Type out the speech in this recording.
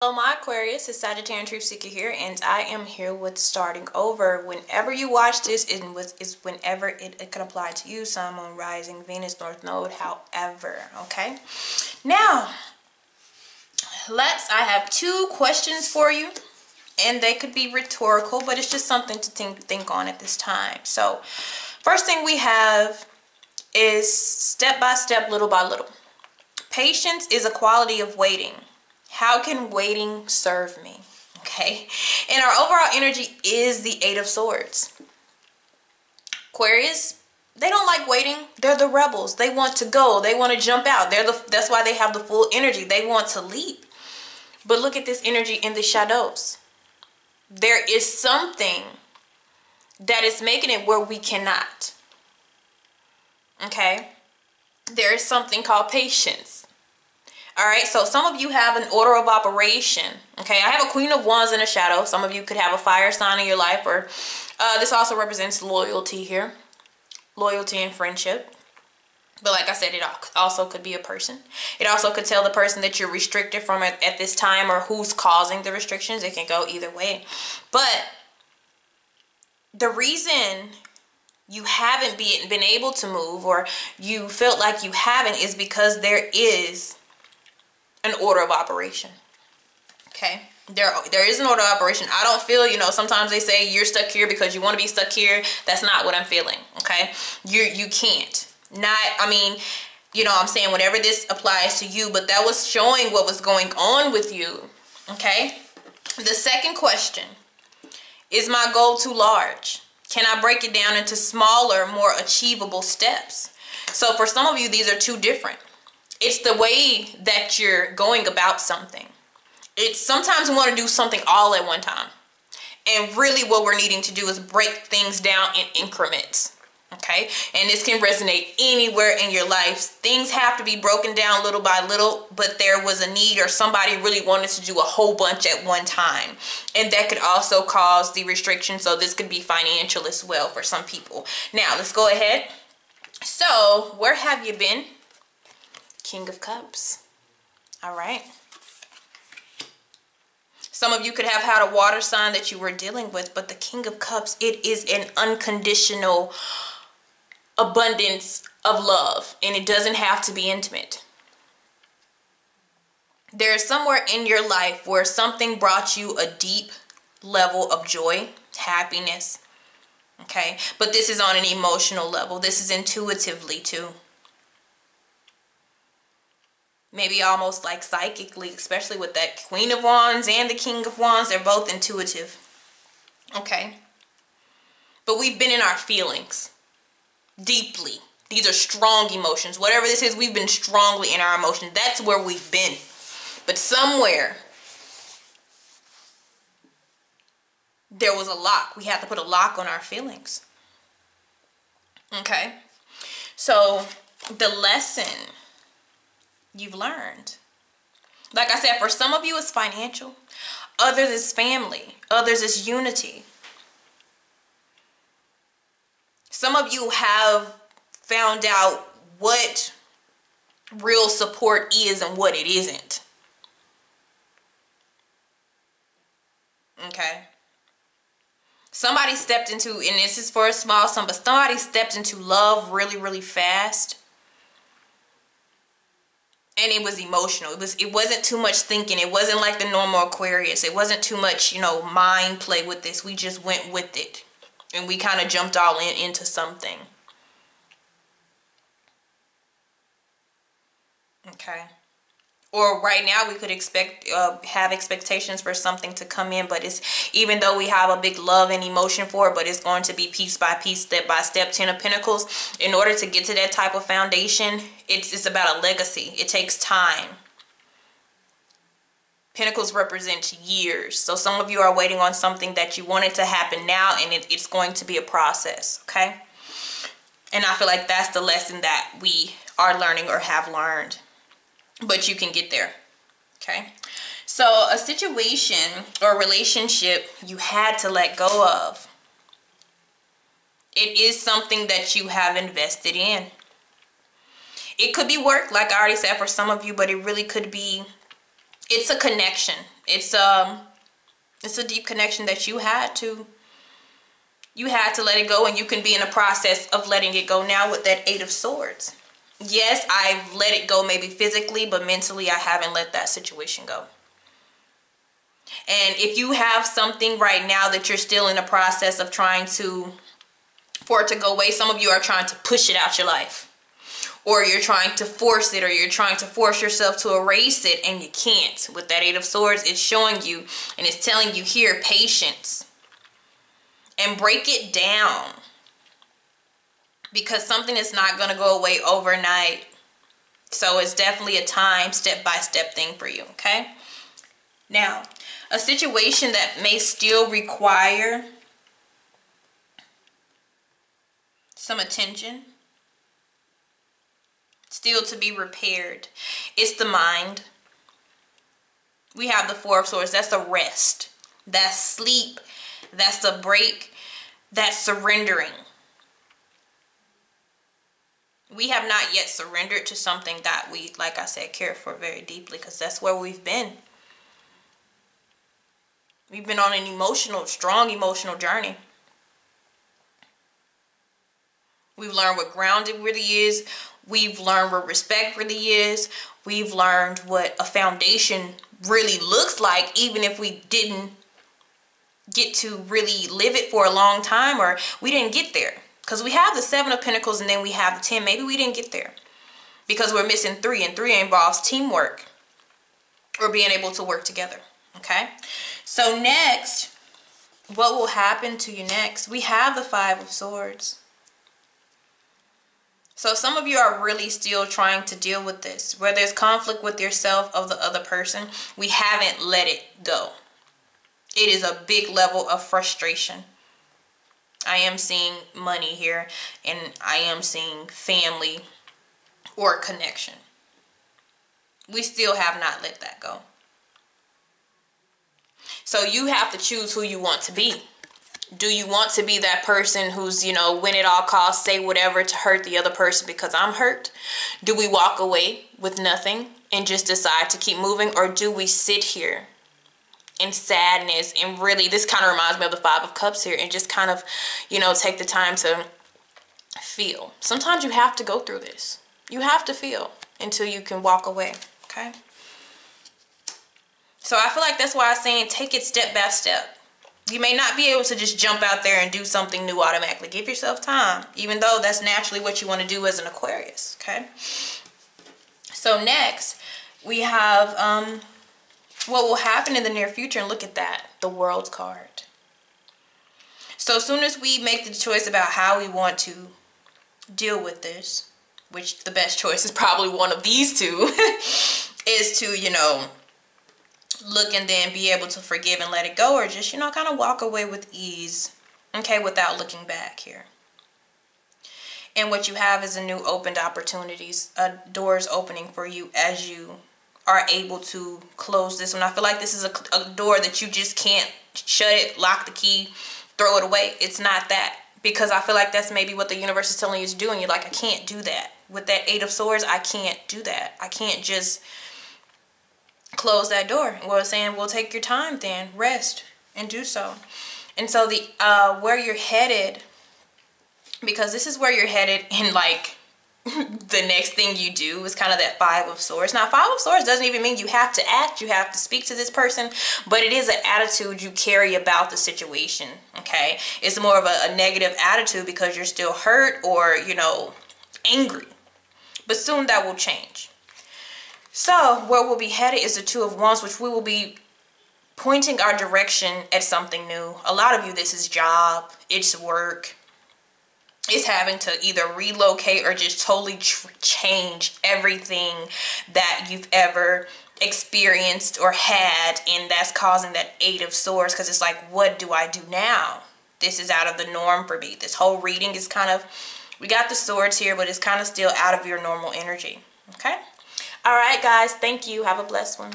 Hello, my Aquarius, it's Sagittarian Truth Seeker here, and I am here with starting over. Whenever you watch this, is whenever it can apply to you, Sun, Moon, Rising, Venus, North Node, however, okay? Now, I have two questions for you, and they could be rhetorical, but it's just something to think on at this time. So, first thing we have is step by step, little by little. Patience is a quality of waiting. How can waiting serve me? Okay. And our overall energy is the Eight of Swords. Aquarius, they don't like waiting. They're the rebels. They want to go. They want to jump out. That's why they have the full energy. They want to leap. But look at this energy in the shadows. There is something that is making it where we cannot. Okay. There is something called patience. All right, so some of you have an order of operation. Okay, I have a Queen of Wands in a shadow. Some of you could have a fire sign in your life, or this also represents loyalty here, loyalty and friendship. But like I said, it also could be a person. It also could tell the person that you're restricted from it at this time, or who's causing the restrictions. It can go either way. But the reason you haven't been able to move, or you felt like you haven't, is because there is an order of operation. Okay, there is an order of operation. I don't feel, sometimes they say you're stuck here because you want to be stuck here. That's not what I'm feeling. Okay, you can't. I'm saying whatever this applies to you, but that was showing what was going on with you. Okay, the second question: is my goal too large? Can I break it down into smaller, more achievable steps? So for some of you, these are two different. It's the way that you're going about something. It's sometimes we want to do something all at one time. And really what we're needing to do is break things down in increments. Okay? And this can resonate anywhere in your life. Things have to be broken down little by little, but there was a need, or somebody really wanted to do a whole bunch at one time. And that could also cause the restriction. So this could be financial as well for some people. Now, let's go ahead. So, where have you been? King of Cups. All right. Some of you could have had a water sign that you were dealing with, but the King of Cups, it is an unconditional abundance of love, and it doesn't have to be intimate. There is somewhere in your life where something brought you a deep level of joy, happiness. Okay, but this is on an emotional level. This is intuitively too. Maybe almost like psychically, especially with that Queen of Wands and the King of Wands. They're both intuitive. Okay. But we've been in our feelings deeply. These are strong emotions. Whatever this is, we've been strongly in our emotions. That's where we've been. But somewhere there was a lock. We had to put a lock on our feelings. Okay. So the lesson you've learned, like I said, for some of you it's financial, others is family, others is unity. Some of you have found out what real support is and what it isn't. Okay, somebody stepped into, and this is for a small sum, but somebody stepped into love really fast. And it was emotional. It wasn't too much thinking. It wasn't like the normal Aquarius. It wasn't too much, mind play with this. We just went with it. And we kind of jumped all into something. Okay. Or right now we could have expectations for something to come in, but it's, even though we have a big love and emotion for it, but it's going to be piece by piece, step by step. 10 of Pentacles. In order to get to that type of foundation, it's about a legacy. It takes time. Pentacles represents years. So some of you are waiting on something that you want it to happen now, and it's going to be a process. Okay. And I feel like that's the lesson that we are learning or have learned. But you can get there. Okay. So a situation or relationship you had to let go of. It is something that you have invested in. It could be work, like I already said, for some of you, but it really could be, it's a connection. It's a deep connection that you had to let it go, and you can be in the process of letting it go now with that Eight of Swords. Yes, I've let it go maybe physically, but mentally I haven't let that situation go. And if you have something right now that you're still in the process of trying for it to go away, some of you are trying to push it out your life. Or you're trying to force it, or you're trying to force yourself to erase it, and you can't. With that Eight of Swords, it's showing you, and it's telling you here, patience. And break it down. Because something is not going to go away overnight. So it's definitely a time, step-by-step thing for you, okay? Now, a situation that may still require some attention, still to be repaired, it's the mind. We have the Four of Swords. That's a rest. That's sleep. That's a break. That's surrendering. We have not yet surrendered to something that we, like I said, care for very deeply, because that's where we've been. We've been on an strong emotional journey. We've learned what grounded really is. We've learned what respect really is. We've learned what a foundation really looks like, even if we didn't get to really live it for a long time, or we didn't get there. Because we have the Seven of Pentacles and then we have the 10. Maybe we didn't get there because we're missing 3, and 3 involves teamwork or being able to work together. Okay. So next, what will happen to you next? We have the Five of Swords. So some of you are really still trying to deal with this, where there's conflict with yourself of the other person. We haven't let it go. It is a big level of frustration. I am seeing money here, and I am seeing family or connection. We still have not let that go. So you have to choose who you want to be. Do you want to be that person who's, win at all costs, say whatever to hurt the other person because I'm hurt? Do we walk away with nothing and just decide to keep moving? Or do we sit here in sadness, and really, this kind of reminds me of the Five of Cups here, and just kind of, take the time to feel. Sometimes you have to go through this. You have to feel until you can walk away, okay? So I feel like that's why I'm saying take it step by step. You may not be able to just jump out there and do something new automatically. Give yourself time, even though that's naturally what you want to do as an Aquarius, okay? So next, we have what will happen in the near future, and look at that, the World card. So as soon as we make the choice about how we want to deal with this, which the best choice is probably one of these two, is to, look and then be able to forgive and let it go, or just, kind of walk away with ease, okay, without looking back here. And what you have is a new opened opportunities, doors opening for you as you are able to close this one. I feel like this is a door that you just can't shut it, lock the key, throw it away. It's not that, because I feel like that's maybe what the universe is telling you to do, and you're like, I can't do that. With that Eight of Swords, I can't do that. I can't just close that door. Well, it's saying, well, take your time then, rest, and do so. And so the where you're headed, because this is where you're headed in like the next thing you do is kind of that Five of Swords. Now, Five of Swords doesn't even mean you have to act, you have to speak to this person, but it is an attitude you carry about the situation, okay? It's more of a negative attitude because you're still hurt or, angry. But soon that will change. So, where we'll be headed is the Two of Wands, which we will be pointing our direction at something new. A lot of you, this is job, it's work. It's having to either relocate or just totally change everything that you've ever experienced or had, and that's causing that Eight of Swords, because it's like, what do I do now? This is out of the norm for me. This whole reading is kind of, we got the swords here, but it's kind of still out of your normal energy, okay? All right, guys, thank you. Have a blessed one.